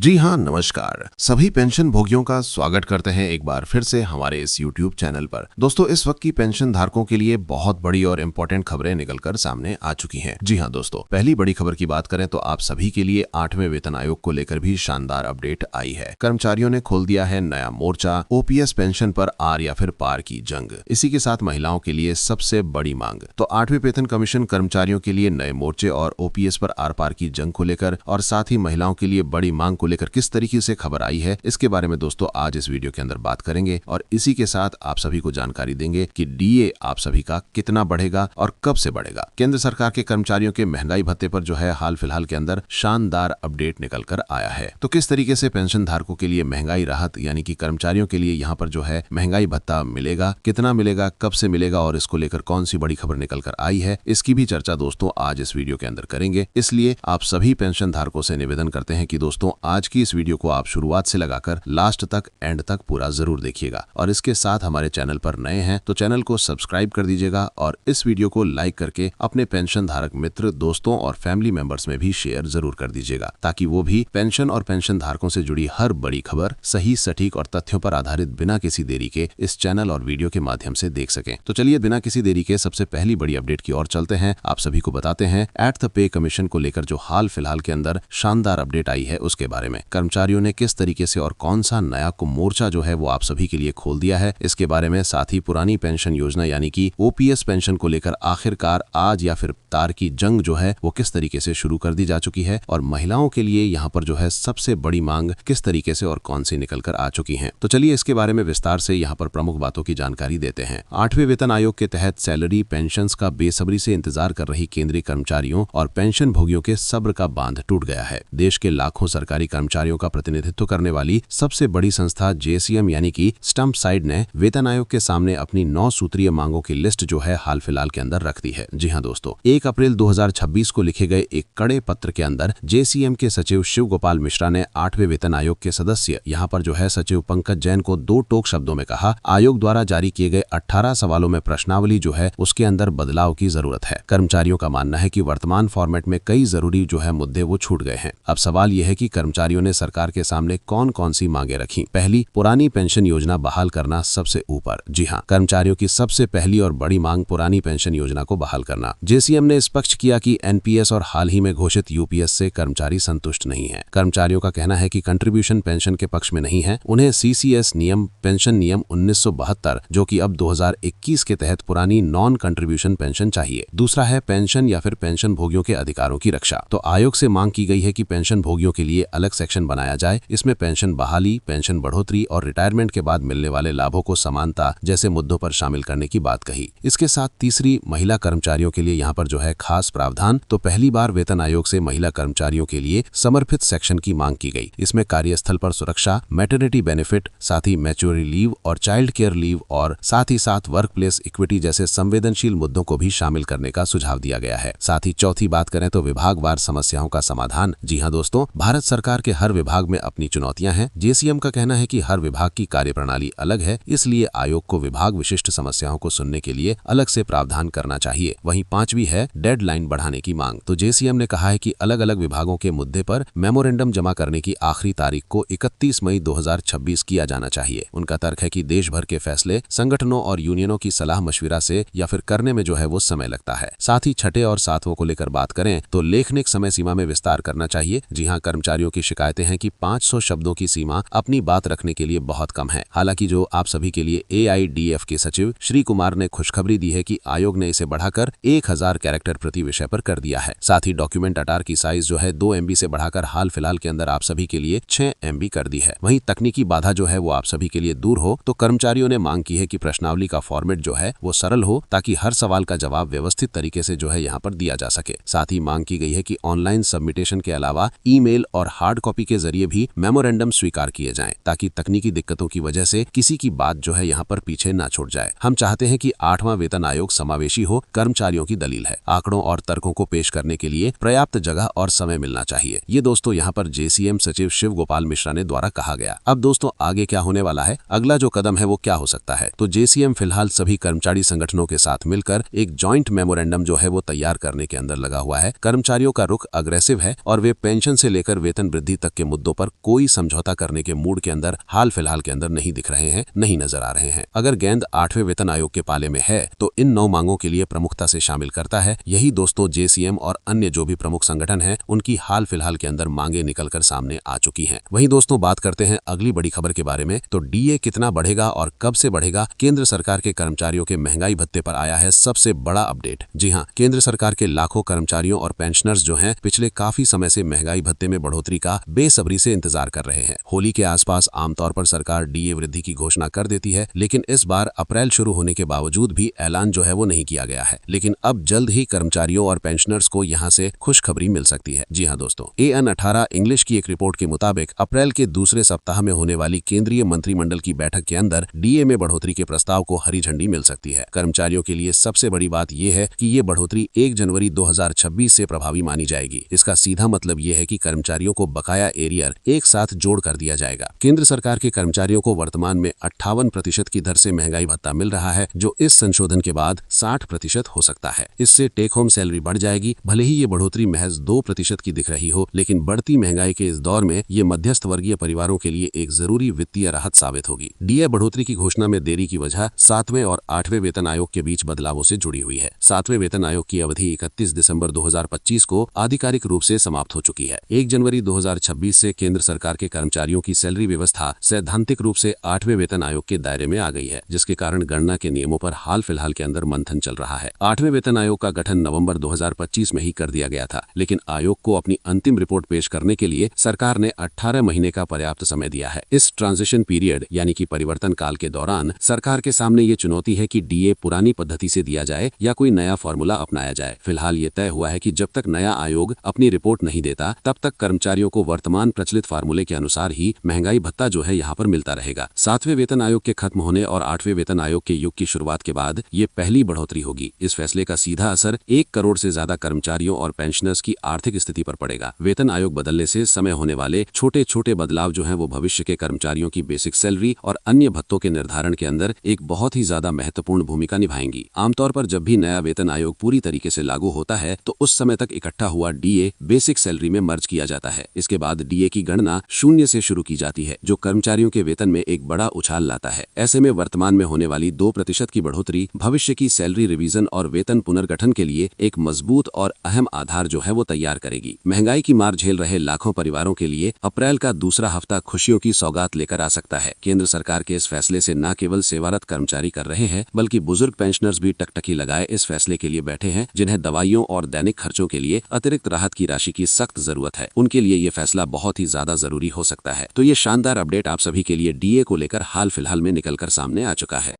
जी हाँ, नमस्कार। सभी पेंशन भोगियों का स्वागत करते हैं एक बार फिर से हमारे इस YouTube चैनल पर। दोस्तों, इस वक्त की पेंशन धारकों के लिए बहुत बड़ी और इम्पोर्टेंट खबरें निकलकर सामने आ चुकी हैं। जी हाँ दोस्तों, पहली बड़ी खबर की बात करें तो आप सभी के लिए 8वें वेतन आयोग को लेकर भी शानदार अपडेट आई है। कर्मचारियों ने खोल दिया है नया मोर्चा, ओपीएस पेंशन पर आर या फिर पार की जंग। इसी के साथ महिलाओं के लिए सबसे बड़ी मांग। तो 8वें वेतन कमीशन कर्मचारियों के लिए नए मोर्चे और ओपीएस पर आर पार की जंग को लेकर और साथ ही महिलाओं के लिए बड़ी मांग को लेकर किस तरीके से खबर आई है, इसके बारे में दोस्तों आज इस वीडियो के अंदर बात करेंगे और इसी के साथ आप सभी को जानकारी देंगे कि डीए आप सभी का कितना बढ़ेगा और कब से बढ़ेगा। केंद्र सरकार के कर्मचारियों के महंगाई भत्ते पर जो है हाल फिलहाल के अंदर शानदार अपडेट निकल कर आया है। तो किस तरीके से पेंशन धारकों के लिए महंगाई राहत यानी कि कर्मचारियों के लिए यहाँ पर जो है महंगाई भत्ता मिलेगा, कितना मिलेगा, कब से मिलेगा और इसको लेकर कौन सी बड़ी खबर निकल कर आई है, इसकी भी चर्चा दोस्तों आज इस वीडियो के अंदर करेंगे। इसलिए आप सभी पेंशन धारकों से निवेदन करते हैं कि दोस्तों आज की इस वीडियो को आप शुरुआत से लगाकर लास्ट तक एंड तक पूरा जरूर देखिएगा और इसके साथ हमारे चैनल पर नए हैं तो चैनल को सब्सक्राइब कर दीजिएगा और इस वीडियो को लाइक करके अपने पेंशन धारक मित्र, दोस्तों और फैमिली मेंबर्स में भी शेयर जरूर कर दीजिएगा ताकि वो भी पेंशन और पेंशन धारकों से जुड़ी हर बड़ी खबर सही, सटीक और तथ्यों पर आधारित बिना किसी देरी के इस चैनल और वीडियो के माध्यम से देख सकें। तो चलिए बिना किसी देरी के सबसे पहली बड़ी अपडेट की ओर चलते हैं। आप सभी को बताते हैं एट द पे कमीशन को लेकर जो हाल फिलहाल के अंदर शानदार अपडेट आई है उसके बारे में। कर्मचारियों ने किस तरीके से और कौन सा नया मोर्चा जो है वो आप सभी के लिए खोल दिया है, इसके बारे में। साथ ही पुरानी पेंशन योजना यानी कि ओपीएस पेंशन को लेकर आखिरकार आज या फिर तार की जंग जो है वो किस तरीके से शुरू कर दी जा चुकी है और महिलाओं के लिए यहाँ पर जो है सबसे बड़ी मांग किस तरीके से और कौन सी निकल कर आ चुकी है। तो चलिए इसके बारे में विस्तार से यहाँ पर प्रमुख बातों की जानकारी देते हैं। 8वें वेतन आयोग के तहत सैलरी पेंशन का बेसब्री से इंतजार कर रही केंद्रीय कर्मचारियों और पेंशन भोगियों के सब्र का बांध टूट गया है। देश के लाखों सरकारी कर्मचारियों का प्रतिनिधित्व करने वाली सबसे बड़ी संस्था जेसीएम यानी कि स्टंप साइड ने वेतन आयोग के सामने अपनी 9 सूत्रीय मांगों की लिस्ट जो है हाल फिलहाल के अंदर रख दी है। जी हाँ दोस्तों, 1 अप्रैल 2026 को लिखे गए एक कड़े पत्र के अंदर जेसीएम के सचिव शिव गोपाल मिश्रा ने 8वें वेतन आयोग के सदस्य यहाँ पर जो है सचिव पंकज जैन को 2 टोक शब्दों में कहा, आयोग द्वारा जारी किए गए 18 सवालों में प्रश्नावली जो है उसके अंदर बदलाव की जरूरत है। कर्मचारियों का मानना है कि वर्तमान फॉर्मेट में कई जरूरी जो है मुद्दे वो छूट गए हैं। अब सवाल यह है कि कर्मचारियों ने सरकार के सामने कौन कौन सी मांगे रखी। पहली, पुरानी पेंशन योजना बहाल करना सबसे ऊपर। जी हाँ, कर्मचारियों की सबसे पहली और बड़ी मांग पुरानी पेंशन योजना को बहाल करना। जेसीएम ने स्पष्ट किया कि एनपीएस और हाल ही में घोषित यूपीएस से कर्मचारी संतुष्ट नहीं है। कर्मचारियों का कहना है कि कंट्रीब्यूशन पेंशन के पक्ष में नहीं है। उन्हें सीसीएस नियम, पेंशन नियम 1972 जो कि अब 2021 के तहत पुरानी नॉन कंट्रीब्यूशन पेंशन चाहिए। दूसरा है पेंशन या फिर पेंशन भोगियों के अधिकारों की रक्षा। तो आयोग से मांग की गई है कि पेंशन भोगियों के लिए अलग सेक्शन बनाया जाए। इसमें पेंशन बहाली, पेंशन बढ़ोतरी और रिटायरमेंट के बाद मिलने वाले लाभों को समानता जैसे मुद्दों पर शामिल करने की बात कही। इसके साथ तीसरी, महिला कर्मचारियों के लिए यहाँ पर जो है खास प्रावधान। तो पहली बार वेतन आयोग से महिला कर्मचारियों के लिए समर्पित सेक्शन की मांग की गई। इसमें कार्यस्थल पर सुरक्षा, मैटरनिटी बेनिफिट, साथ ही मैच्योरिटी लीव और चाइल्ड केयर लीव और साथ ही साथ वर्क प्लेस इक्विटी जैसे संवेदनशील मुद्दों को भी शामिल करने का सुझाव दिया गया है। साथ ही चौथी बात करें तो विभागवार समस्याओं का समाधान। जी हाँ दोस्तों, भारत सरकार के हर विभाग में अपनी चुनौतियां हैं। जेसीएम का कहना है कि हर विभाग की कार्यप्रणाली अलग है, इसलिए आयोग को विभाग विशिष्ट समस्याओं को सुनने के लिए अलग से प्रावधान करना चाहिए। वहीं 5वीं है डेडलाइन बढ़ाने की मांग। तो जेसीएम ने कहा है कि अलग अलग विभागों के मुद्दे पर मेमोरेंडम जमा करने की आखिरी तारीख को 31 मई 2026 किया जाना चाहिए। उनका तर्क है कि देश भर के फैसले संगठनों और यूनियनों की सलाह मशविरा से या फिर करने में जो है वो समय लगता है। साथ ही 6ठे और 7वां को लेकर बात करें तो लेखनिक समय सीमा में विस्तार करना चाहिए। जी हाँ, कर्मचारियों की शिकायतें हैं कि 500 शब्दों की सीमा अपनी बात रखने के लिए बहुत कम है। हालांकि जो आप सभी के लिए एआईडीएफ के सचिव श्री कुमार ने खुशखबरी दी है कि आयोग ने इसे बढ़ाकर 1000 कैरेक्टर प्रति विषय पर कर दिया है। साथ ही डॉक्यूमेंट अटार की साइज जो है 2 MB से बढ़ाकर हाल फिलहाल के अंदर आप सभी के लिए 6 MB कर दी है। वहीं तकनीकी बाधा जो है वो आप सभी के लिए दूर हो। तो कर्मचारियों ने मांग की है कि प्रश्नावली का फॉर्मेट जो है वो सरल हो ताकि हर सवाल का जवाब व्यवस्थित तरीके से जो है यहाँ पर दिया जा सके। साथ ही मांग की गई है कि ऑनलाइन सबमिटेशन के अलावा ईमेल और हार्ड कॉपी के जरिए भी मेमोरेंडम स्वीकार किए जाएं ताकि तकनीकी दिक्कतों की वजह से किसी की बात जो है यहाँ पर पीछे ना छूट जाए। हम चाहते हैं कि 8वां वेतन आयोग समावेशी हो, कर्मचारियों की दलील है। आंकड़ों और तर्कों को पेश करने के लिए पर्याप्त जगह और समय मिलना चाहिए। ये दोस्तों यहाँ पर जेसीएम सचिव शिव गोपाल मिश्रा ने द्वारा कहा गया। अब दोस्तों आगे क्या होने वाला है, अगला जो कदम है वो क्या हो सकता है। तो जेसीएम फिलहाल सभी कर्मचारी संगठनों के साथ मिलकर एक जॉइंट मेमोरेंडम जो है वो तैयार करने के अंदर लगा हुआ है। कर्मचारियों का रुख अग्रेसिव है और वे पेंशन से लेकर वेतन वृद्धि अवधि तक के मुद्दों पर कोई समझौता करने के मूड के अंदर हाल फिलहाल के अंदर नहीं दिख रहे हैं, नहीं नजर आ रहे हैं। अगर गेंद 8वें वेतन आयोग के पाले में है तो इन 9 मांगों के लिए प्रमुखता से शामिल करता है। यही दोस्तों जेसीएम और अन्य जो भी प्रमुख संगठन हैं उनकी हाल फिलहाल के अंदर मांगे निकलकर सामने आ चुकी हैं। वहीं दोस्तों बात करते हैं अगली बड़ी खबर के बारे में, तो डीए कितना बढ़ेगा और कब से बढ़ेगा। केंद्र सरकार के कर्मचारियों के महंगाई भत्ते पर आया है सबसे बड़ा अपडेट। जी हाँ, केंद्र सरकार के लाखों कर्मचारियों और पेंशनर्स जो हैं पिछले काफी समय से महंगाई भत्ते में बढ़ोतरी का बेसब्री से इंतजार कर रहे हैं। होली के आसपास आमतौर पर सरकार डीए वृद्धि की घोषणा कर देती है, लेकिन इस बार अप्रैल शुरू होने के बावजूद भी ऐलान जो है वो नहीं किया गया है। लेकिन अब जल्द ही कर्मचारियों और पेंशनर्स को यहाँ से खुशखबरी मिल सकती है। जी हाँ दोस्तों, AN18 इंग्लिश की एक रिपोर्ट के मुताबिक अप्रैल के दूसरे सप्ताह में होने वाली केंद्रीय मंत्रिमंडल की बैठक के अंदर डीए में बढ़ोतरी के प्रस्ताव को हरी झंडी मिल सकती है। कर्मचारियों के लिए सबसे बड़ी बात यह है कि ये बढ़ोतरी 1 जनवरी 2026 से प्रभावी मानी जाएगी। इसका सीधा मतलब यह है कि कर्मचारियों को बकाया एरियर एक साथ जोड़ कर दिया जाएगा। केंद्र सरकार के कर्मचारियों को वर्तमान में 58% की दर से महंगाई भत्ता मिल रहा है, जो इस संशोधन के बाद 60% हो सकता है। इससे टेक होम सैलरी बढ़ जाएगी। भले ही ये बढ़ोतरी महज 2% की दिख रही हो, लेकिन बढ़ती महंगाई के इस दौर में ये मध्यस्थ वर्गीय परिवारों के लिए एक जरूरी वित्तीय राहत साबित होगी। डीए बढ़ोतरी की घोषणा में देरी की वजह 7वें और 8वें वेतन आयोग के बीच बदलावों से जुड़ी हुई है। 7वें वेतन आयोग की अवधि 31 दिसंबर 2025 को आधिकारिक रूप से समाप्त हो चुकी है। 1 जनवरी 2026 से केंद्र सरकार के कर्मचारियों की सैलरी व्यवस्था सैद्धांतिक रूप से 8वें वेतन आयोग के दायरे में आ गई है, जिसके कारण गणना के नियमों पर हाल फिलहाल के अंदर मंथन चल रहा है। 8वें वेतन आयोग का गठन नवंबर 2025 में ही कर दिया गया था, लेकिन आयोग को अपनी अंतिम रिपोर्ट पेश करने के लिए सरकार ने 18 महीने का पर्याप्त समय दिया है। इस ट्रांजिशन पीरियड यानी कि परिवर्तन काल के दौरान सरकार के सामने ये चुनौती है कि डीए पुरानी पद्धति से दिया जाए या कोई नया फॉर्मूला अपनाया जाए। फिलहाल ये तय हुआ है कि जब तक नया आयोग अपनी रिपोर्ट नहीं देता तब तक कर्मचारियों को वर्तमान प्रचलित फार्मूले के अनुसार ही महंगाई भत्ता जो है यहाँ पर मिलता रहेगा। 7वें वेतन आयोग के खत्म होने और 8वें वेतन आयोग के युग की शुरुआत के बाद ये पहली बढ़ोतरी होगी। इस फैसले का सीधा असर 1 करोड़ से ज्यादा कर्मचारियों और पेंशनर्स की आर्थिक स्थिति पर पड़ेगा। वेतन आयोग बदलने से समय होने वाले छोटे छोटे बदलाव जो हैं वो भविष्य के कर्मचारियों की बेसिक सैलरी और अन्य भत्तों के निर्धारण के अंदर एक बहुत ही ज्यादा महत्वपूर्ण भूमिका निभाएंगी। आमतौर पर जब भी नया वेतन आयोग पूरी तरीके से लागू होता है तो उस समय तक इकट्ठा हुआ डीए बेसिक सैलरी में मर्ज किया जाता है। इसके बाद डीए की गणना 0 से शुरू की जाती है, जो कर्मचारियों के वेतन में एक बड़ा उछाल लाता है। ऐसे में वर्तमान में होने वाली 2% की बढ़ोतरी भविष्य की सैलरी रिवीजन और वेतन पुनर्गठन के लिए एक मजबूत और अहम आधार जो है वो तैयार करेगी। महंगाई की मार झेल रहे लाखों परिवारों के लिए अप्रैल का दूसरा हफ्ता खुशियों की सौगात लेकर आ सकता है। केंद्र सरकार के इस फैसले से न केवल सेवारत कर्मचारी कर रहे हैं, बल्कि बुजुर्ग पेंशनर्स भी टकटकी लगाए इस फैसले के लिए बैठे हैं, जिन्हें दवाइयों और दैनिक खर्चों के लिए अतिरिक्त राहत की राशि की सख्त जरूरत है। उनके लिए ये फैसला बहुत ही ज्यादा जरूरी हो सकता है। तो ये शानदार अपडेट आप सभी के लिए डीए को लेकर हाल फिलहाल में निकलकर सामने आ चुका है।